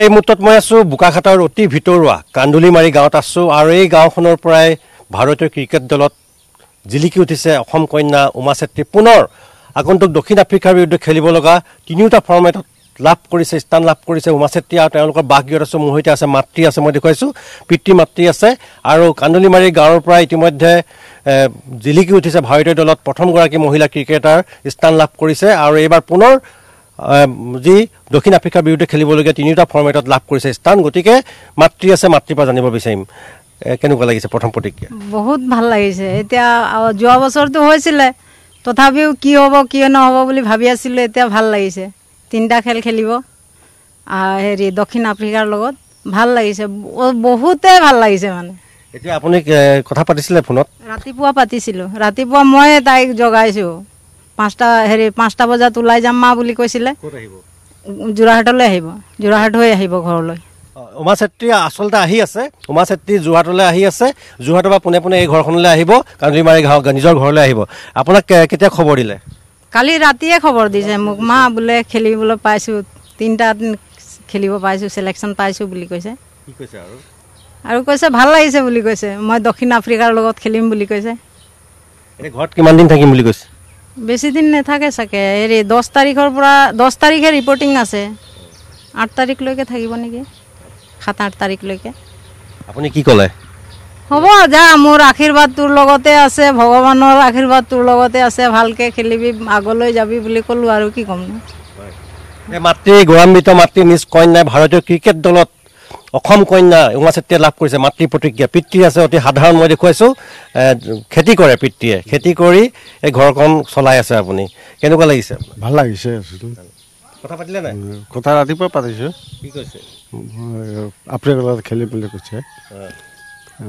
এই মুহূৰ্তত মই আছো বোকাখাটৰ অতি ভিতৰুৱা কান্দুলিমাৰী গাঁৱত আছো আৰু এই গাঁওখনৰ পৰাই ভাৰতীয় ক্ৰিকেট দলত জিলিকি উঠিছে অসম কন্যা উমা চেত্ৰী পুনৰ আগন্তুক দক্ষিণ আফ্ৰিকাৰ বিৰুদ্ধে খেলিব লগা তিনিটা ফৰ্মেটত লাভ কৰিছে স্থান লাভ কৰিছে উমা চেত্ৰী আৰু তেওঁলোকৰ বাগিয়ত আছে মোৰ সৈতে আছে মাতৃ আছে মই দেখুৱাইছো পিতৃ মাতৃ আছে আৰু কান্দুলিমাৰী গাঁৱৰ পৰা ইতিমধ্যে জিলিকি উঠিছে ভাৰতীয় দলত প্ৰথমগৰাকী মহিলা ক্ৰিকেটাৰ স্থান লাভ কৰিছে আৰু এইবাৰ পুনৰ যি দক্ষিণ আফ্ৰিকাৰ বিৰুদ্ধে খেলিবলগীয়া তিনিটা ফৰ্মেটত লাভ কৰিছে স্থান গতিকে মাতৃ আছে মাতৃৰ পৰা জানিব বিচাৰিম কেনেকুৱা লাগিছে প্ৰথম প্ৰতিক্ৰিয়া বহুত ভাল লাগিছে এতিয়া যোৱা বছৰটো হৈছিলে তথাপিও কি হ'ব কি নহ'ব বুলি ভাবি আছিলোঁ এতিয়া ভাল লাগিছে তিনিটা খেল খেলিব হেৰি দক্ষিণ আফ্ৰিকাৰ লগত ভাল লাগিছে বহুতে ভাল লাগিছে মানে এতিয়া আপুনি কথা পাতিছিলে ফোনত ৰাতিপুৱা পাতিছিলোঁ ৰাতিপুৱা মই তাইক জগাইছোঁ 5টা বজাত ওলাই যাম মা বুলি কৈছিলে যোৰহাটলৈ আহিব যোৰহাট হৈ আহিব ঘৰলৈ উমা চেত্ৰী আচলতে আহি আছে উমা চেত্ৰী যোৰহাটলৈ আহি আছে যোৰহাটৰ পৰা পোনে পোনে এই ঘৰখনলৈ আহিব কান্দুলিমাৰী গাঁও নিজৰ ঘৰলৈ আহিব আপোনাক কেতিয়া খবৰ দিলে কালি ৰাতিয়ে খবৰ দিছে মোক মা বোলে খেলিবলৈ পাইছোঁ তিনিটা খেলিব পাইছোঁ চিলেকশ্যন পাইছোঁ বুলি কৈছে কি কৈছে আৰু কৈছে ভাল লাগিছে বুলি কৈছে মই দক্ষিণ আফ্ৰিকাৰ লগত খেলিম বুলি কৈছে এতিয়া ঘৰত কিমান দিন থাকিম বুলি কৈছে বেছি দিন নাথাকে চাগে হেৰি 10 তাৰিখৰ পৰা 10 তাৰিখে ৰিপৰ্টিং আছে 8 তাৰিখলৈকে থাকিব নেকি 7-8 তাৰিখলৈকে আপুনি কি ক'লে হ'ব যা মোৰ আশীৰ্বাদ তোৰ লগতে আছে ভগৱানৰ আশীৰ্বাদ তোৰ লগতে আছে ভালকৈ খেলিবি আগলৈ যাবি বুলি ক'লোঁ আৰু কি ক'ম এই মাতৃ গৌৰৱান্বিত মাতৃ নিজ কন্যাই ভাৰতীয় ক্ৰিকেট দলত অসম কন্যা উমা চেত্ৰীয়ে লাভ কৰিছে মাতৃ প্ৰতিক্ৰিয়া পিতৃ আছে অতি সাধাৰণ মই দেখুৱাইছোঁ খেতি কৰে পিতৃয়ে খেতি কৰি এই ঘৰখন চলাই আছে আপুনি কেনেকুৱা লাগিছে ভাল লাগিছে কথা পাতিলে নাই কথা ৰাতিপুৱা পাতিছোঁ কি কৈছে আফ্ৰিকাৰ লগত খেলি বুলি কৈছে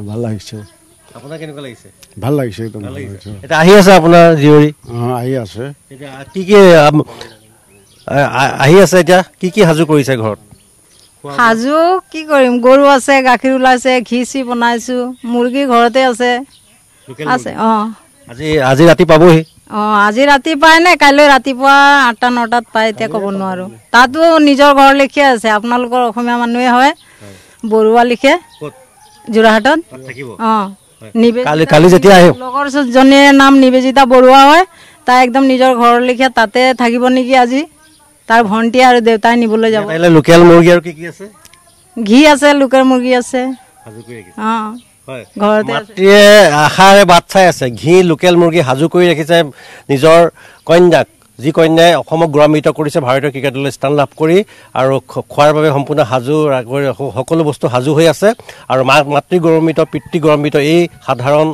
ভাল লাগিছে আপোনাৰ কেনেকুৱা লাগিছে ভাল লাগিছে একদম এতিয়া আহি আছে আপোনাৰ জীয়ৰী আহি আছে এতিয়া কি কি আহি আছে এতিয়া কি কি সাজু কৰিছে ঘৰত সাজু কি কৰিম গৰু আছে গাখীৰ ওলাইছে ঘি চি বনাইছোঁ মুৰ্গী ঘৰতে আছে আছে আজি ৰাতি পাবহি আজি ৰাতি পায় নে কাইলৈ ৰাতিপুৱা 8টা-9টাত পায় এতিয়া ক'ব নোৱাৰোঁ তাতো নিজৰ ঘৰ লিখিয়ে আছে আপোনালোকৰ অসমীয়া মানুহে হয় বৰুৱা লিখে যোৰহাটত লগৰ জনীৰ নাম নিবেদিতা বৰুৱা হয় তাই একদম নিজৰ ঘৰ লিখে তাতে থাকিব নেকি আজি তাৰ ভণ্টি আৰু দেউতাই নিবলৈ যাব লোকেল মুৰ্গী আৰু কি কি আছে ঘি আছে লোকেল মুৰ্গী আছে ঘৰতে মাতৃয়ে আশাৰে বাট চাই আছে ঘি লোকেল মুৰ্গী সাজু কৰি ৰাখিছে নিজৰ কন্যাক যি কন্যাই অসমক গৌৰৱান্বিত কৰিছে ভাৰতীয় ক্ৰিকেট দলত স্থান লাভ কৰি আৰু খোৱাৰ বাবে সম্পূৰ্ণ সাজু সকলো বস্তু সাজু হৈ আছে আৰু মাতৃ গৌৰৱান্বিত পিতৃ গৌৰৱান্বিত এই সাধাৰণ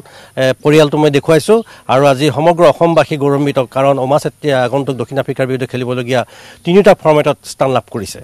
পৰিয়ালটো মই দেখুৱাইছোঁ আৰু আজি সমগ্ৰ অসমবাসী গৌৰৱান্বিত কাৰণ উমা চেত্ৰীয়ে আগন্তুক দক্ষিণ আফ্ৰিকাৰ বিৰুদ্ধে খেলিবলগীয়া তিনিটা ফৰ্মেটত স্থান লাভ কৰিছে